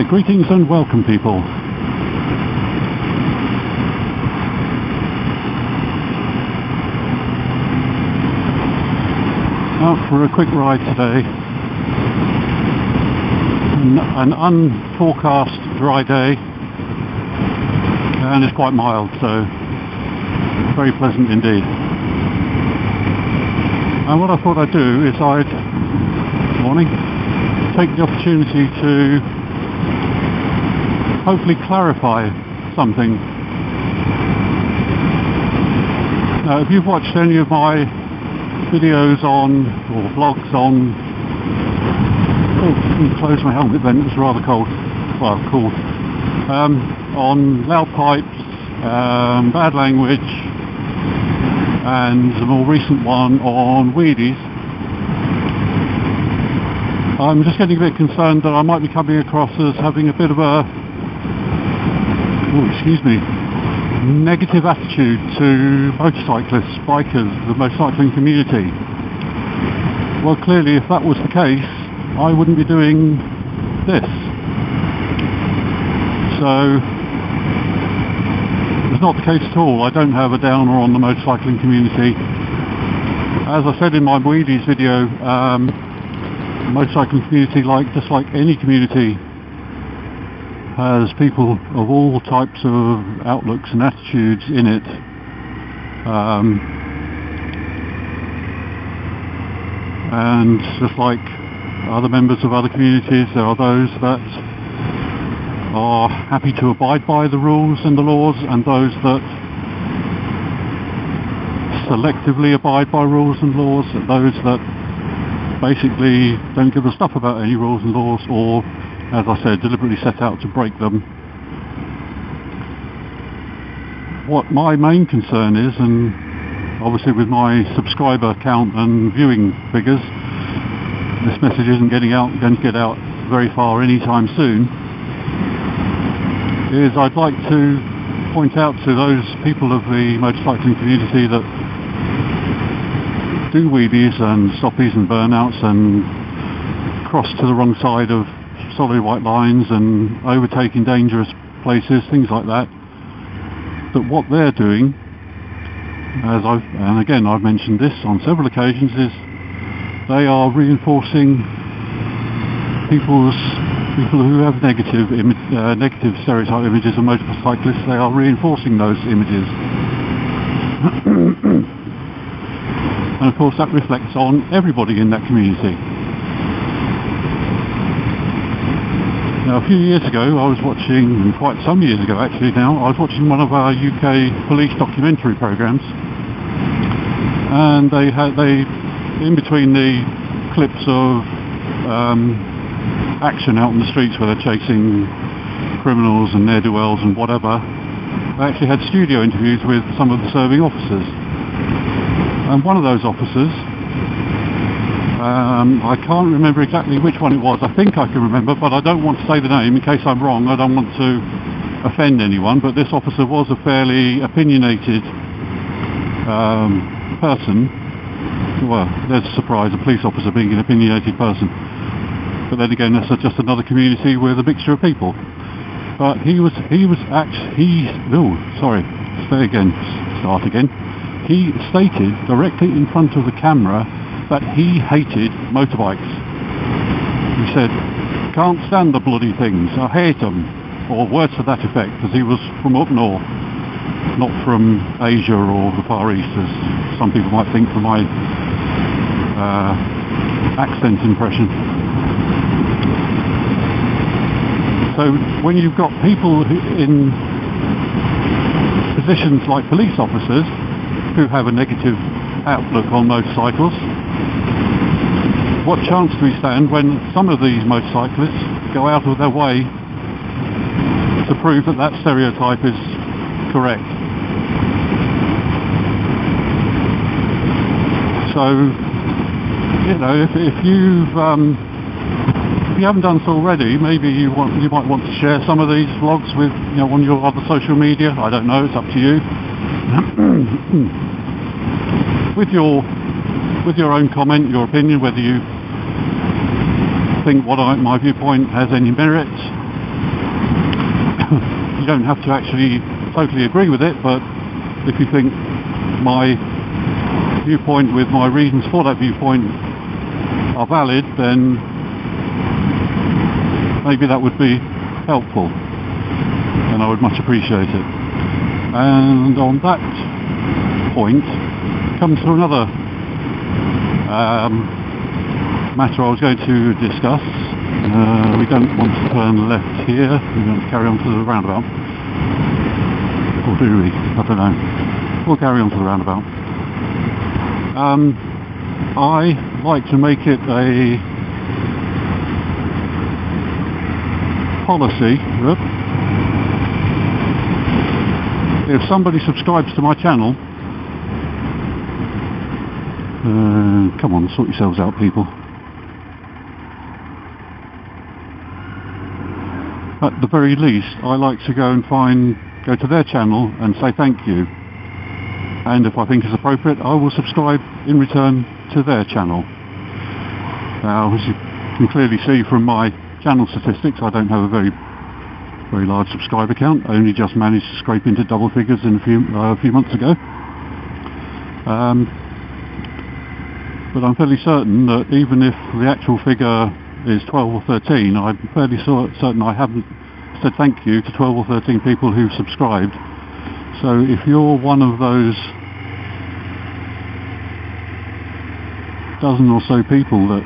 Greetings and welcome, people. Out for a quick ride today. An unforecast dry day, and it's quite mild, so very pleasant indeed. And what I thought I'd do is take the opportunity to hopefully clarify something. Now, if you've watched any of my videos or vlogs on, let me close my helmet then, it's rather cold, well, cool, on loud pipes, bad language, and the more recent one on wheelies, I'm just getting a bit concerned that I might be coming across as having a bit of a, negative attitude to motorcyclists, bikers, the motorcycling community. Well, clearly if that was the case, I wouldn't be doing this. So it's not the case at all. I don't have a downer on the motorcycling community. As I said in my wheelies video, the motorcycling community, just like any community, has people of all types of outlooks and attitudes in it. And just like other members of other communities, there are those that are happy to abide by the rules and the laws, and those that selectively abide by rules and laws, and those that basically don't give a stuff about any rules and laws, or, as I said, deliberately set out to break them. What my main concern is, and obviously with my subscriber count and viewing figures, this message isn't going to get out very far anytime soon, is I'd like to point out to those people of the motorcycling community that do wheelies and stoppies and burnouts and cross to the wrong side of solid white lines and overtaking dangerous places, things like that, that what they're doing, and again I've mentioned this on several occasions, is they are reinforcing people who have negative stereotype images of motorcyclists. They are reinforcing those images. And of course that reflects on everybody in that community. Now, a few years ago, I was watching, quite some years ago actually now, I was watching one of our UK police documentary programmes, and they in between the clips of action out in the streets where they're chasing criminals and ne'er-do-wells and whatever, they actually had studio interviews with some of the serving officers. And one of those officers, I can't remember exactly which one it was. I think I can remember, but I don't want to say the name in case I'm wrong. I don't want to offend anyone, but this officer was a fairly opinionated person. Well, there's a surprise, a police officer being an opinionated person. But then again, that's just another community with a mixture of people. But he stated directly in front of the camera that he hated motorbikes. He said, "Can't stand the bloody things, I hate them," or words to that effect, because he was from up north, not from Asia or the Far East, as some people might think from my accent impression. So when you've got people in positions like police officers who have a negative outlook on motorcycles, what chance do we stand when some of these motorcyclists go out of their way to prove that that stereotype is correct? So, if you haven't done so already, maybe you might want to share some of these vlogs with on your other social media. I don't know, it's up to you. with your own comment, your opinion, whether you think my viewpoint has any merit, don't have to actually totally agree with it, but if you think my viewpoint with my reasons for that viewpoint are valid, then maybe that would be helpful, and I would much appreciate it. And on that point comes to another matter I was going to discuss. We don't want to turn left here, we're going to carry on to the roundabout. Or do we? I don't know. We'll carry on to the roundabout. I like to make it a policy that if somebody subscribes to my channel, come on, sort yourselves out, people. At the very least, I like to go to their channel and say thank you. And if I think it's appropriate, I will subscribe in return to their channel. Now, as you can clearly see from my channel statistics, I don't have a very large subscriber count. I only just managed to scrape into double figures in a few months ago. But I'm fairly certain that even if the actual figure is 12 or 13, I'm fairly certain I haven't said thank you to 12 or 13 people who've subscribed. So if you're one of those dozen or so people that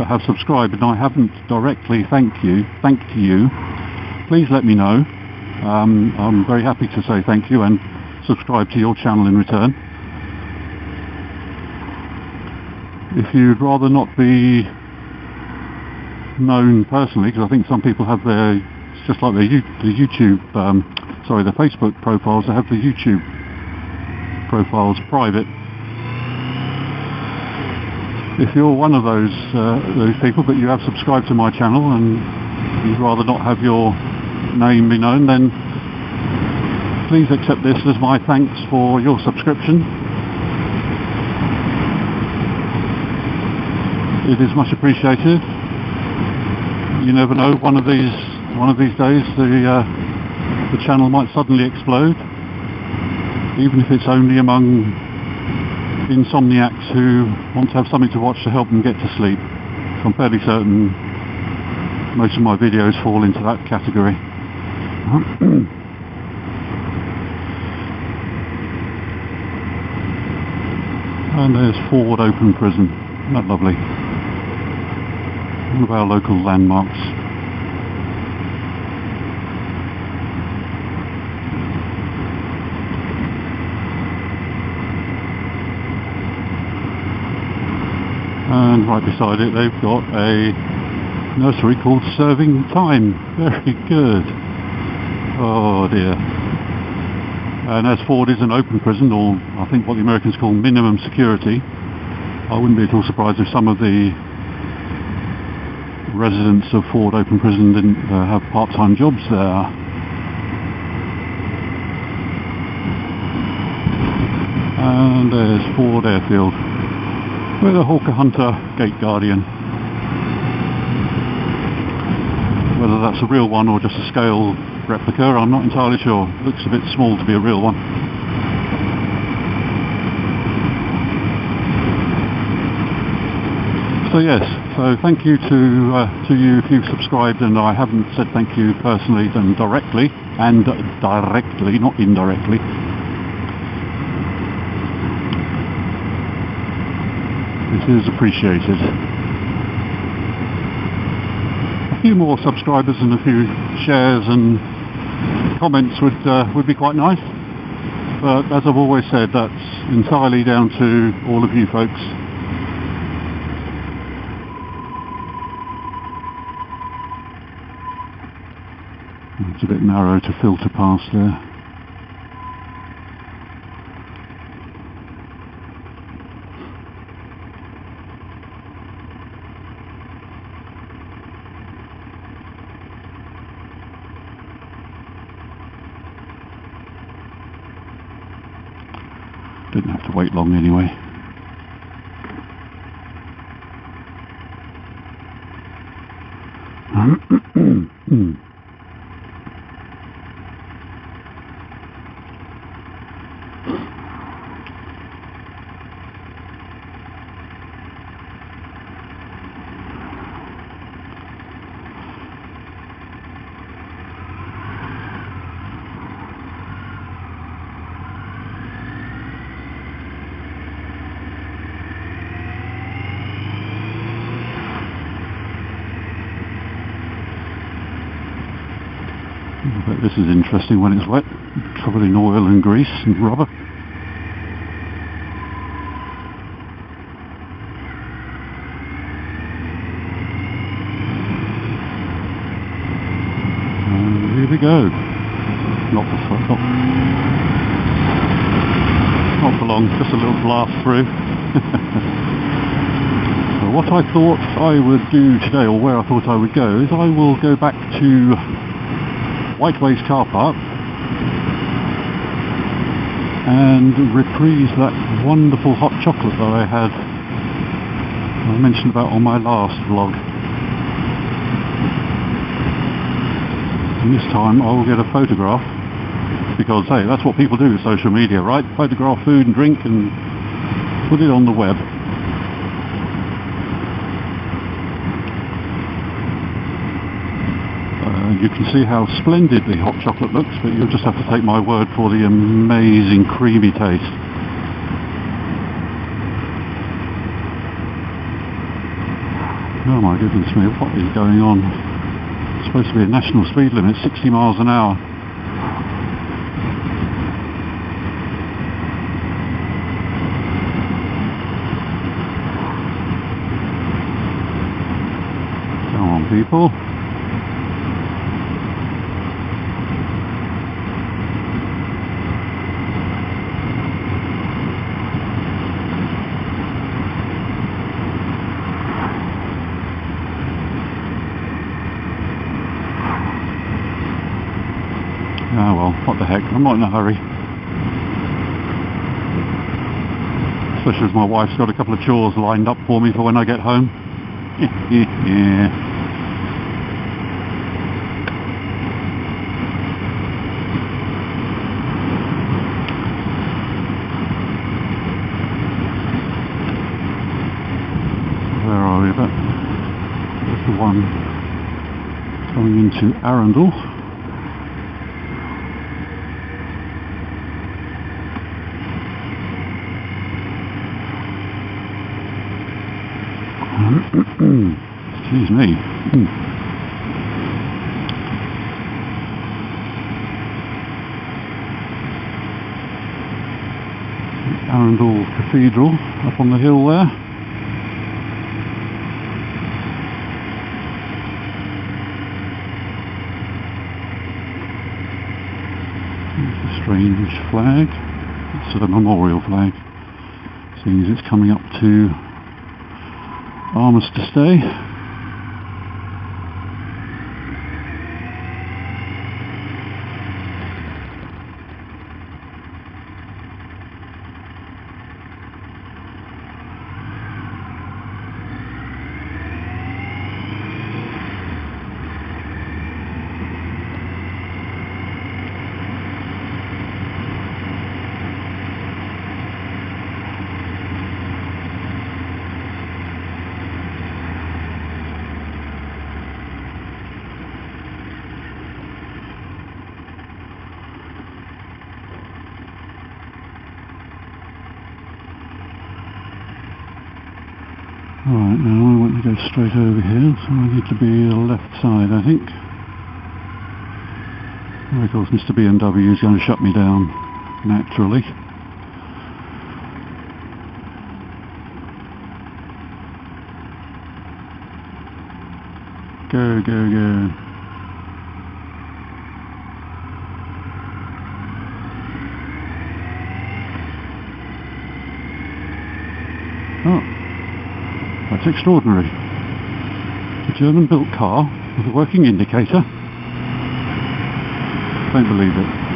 have subscribed and I haven't directly thanked you, please let me know. I'm very happy to say thank you and subscribe to your channel in return. If you'd rather not be known personally, because I think some people have it's just like the YouTube, the Facebook profiles, they have the YouTube profiles private. If you're one of those people, but you have subscribed to my channel and you'd rather not have your name be known, then please accept this as my thanks for your subscription. It is much appreciated. You never know, one of these days the channel might suddenly explode, even if it's only among insomniacs who want to have something to watch to help them get to sleep. I'm fairly certain most of my videos fall into that category. And there's Ford Open Prison. Isn't that lovely? One of our local landmarks. And right beside it they've got a nursery called Serving Time. Very good. Oh dear. And as Ford is an open prison, or I think what the Americans call minimum security, I wouldn't be at all surprised if some of the residents of Ford Open Prison didn't have part-time jobs there. And there's Ford Airfield with a Hawker Hunter Gate Guardian. Whether that's a real one or just a scale replica, I'm not entirely sure. It looks a bit small to be a real one. So yes, so thank you to you if you've subscribed, and I haven't said thank you personally and directly, not indirectly. It is appreciated. A few more subscribers and a few shares and comments would be quite nice, but as I've always said, that's entirely down to all of you folks. It's a bit narrow to filter past there. Didn't have to wait long anyway. But this is interesting when it's wet, covered in oil and grease and rubber. And here we go. Not for long, just a little blast through. So what I thought I would do today, or where I thought I would go, is I will go back to Whiteways car park and reprise that wonderful hot chocolate that I mentioned about on my last vlog. And this time I will get a photograph, because hey, that's what people do with social media, right? Photograph food and drink and put it on the web. You can see how splendid the hot chocolate looks, but you'll just have to take my word for the amazing creamy taste. Oh my goodness me, what is going on? It's supposed to be a national speed limit, 60 miles an hour. Come on, people. Ah well, what the heck, I'm not in a hurry. Especially as my wife's got a couple of chores lined up for me for when I get home. Yeah. Where are we? There's the one going into Arundel. Excuse me. Arundel Cathedral up on the hill there. There's a strange flag. It's a memorial flag, seeing as it's coming up to Armistice Day. Right, now I want to go straight over here, so I need to be the left side, I think. And of course Mr. BMW is going to shut me down, naturally. Go, go, go. Oh. That's extraordinary. A German-built car with a working indicator. Don't believe it.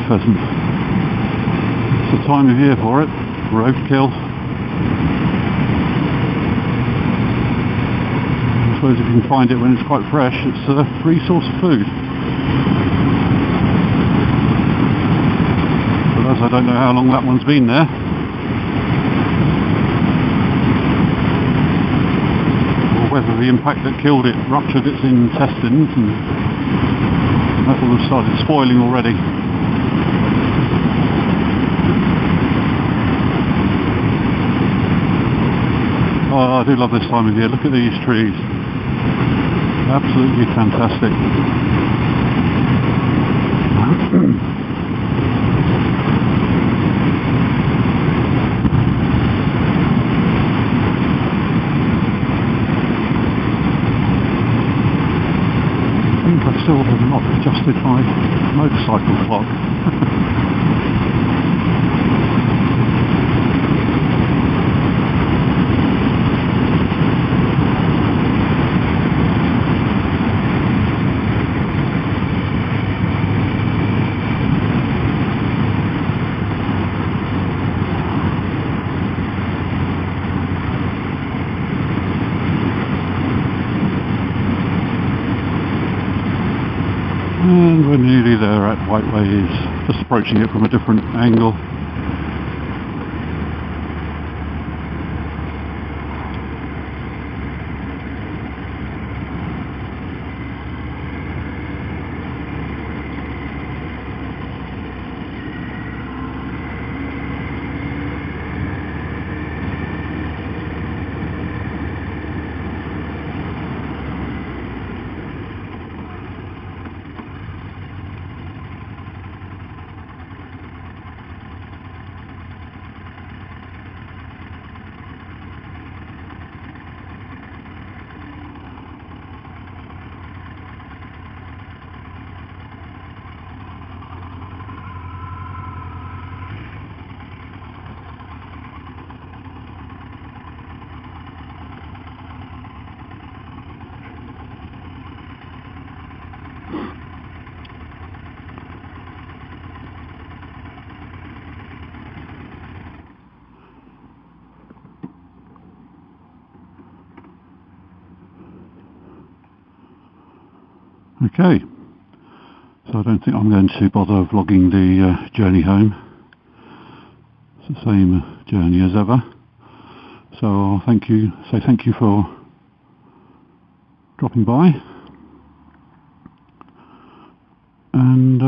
pheasant. It's the time of year for it, roadkill. I suppose if you can find it when it's quite fresh, it's a free source of food. But as I don't know how long that one's been there, or whether the impact that killed it ruptured its intestines and that will have started spoiling already. Oh, I do love this time of year. Look at these trees. Absolutely fantastic. I think I still have not adjusted my motorcycle clock. And we're nearly there at Whiteways, just approaching it from a different angle. Okay, so I don't think I'm going to bother vlogging the journey home. It's the same journey as ever. So I'll thank you for dropping by, and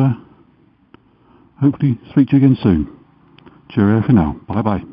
hopefully speak to you again soon. Cheerio for now. Bye bye.